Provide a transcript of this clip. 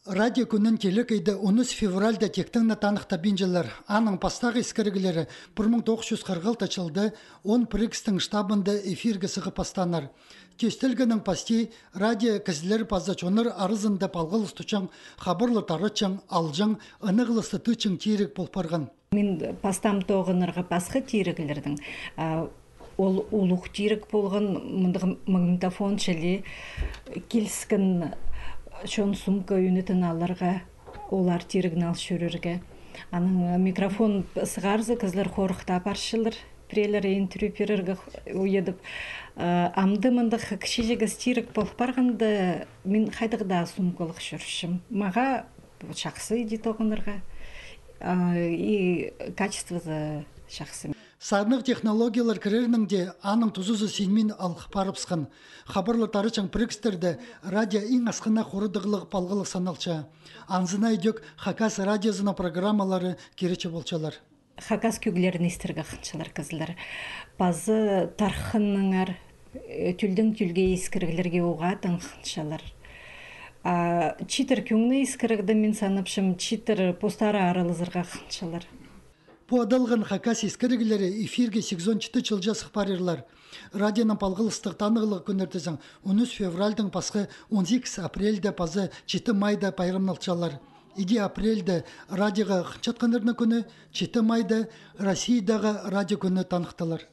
Радио күнін келік айды 10 февральда тектіңні танықта бенжелер. Аның пастағы ескіргілері 1940 açıldı, 10 прикстің штабында эфирге сығы пастанар. Тестілгінің пасти радио кізілер пазачоныр арызында палғылыс тұчың, хабырлы тарычың, алжың, ынығылысты тұчың тиерік болпарған. Мен пастам тоғынырға пасқы тиерігілердің. Ол улуқ тиерік болған магнитофон шәлі келсікін шон сумка үйнетін аларға, олар тирігін ал шөрерге. Аның микрофон сығарзы кізлер қорықта баршылыр, прелер интервьюперерге уедіп. Амды-мындық кішежегі стирік болып барғанды мен қайдығда сумкалық жүршім. Маға шақсы еді тоғынырға, и качествозы шақсы. Сарнық технологиялар кірерніңде аның тұзызы сенмен алқы парыпсқан. Хабарлы тарычың прикстерді радио ең асқына қорыдығылығы палғылық саналча. Анзына идек Хакас радиозына программалары керечі болчалар. Хакас көгілерін естерге қыншалар кізілер. Базы тархыныңар түлдің түлге ескіргілерге оғатын қыншалар. Читер көңні ескіргді мен саныпшым, читер постары арылызырға қыншалар. По адалған Хакас ескіргілері эфирге 84 жылжа сықпарырлар. Радионың палғылыстық танығылығы күніртізің 10 февральдың пасқы 18 апрельді пазы 7 майда пайрамналчалар. 2 апрельді радиоға қынчатқанырны күні, 7 майда Россиядағы радио күні танықтылар.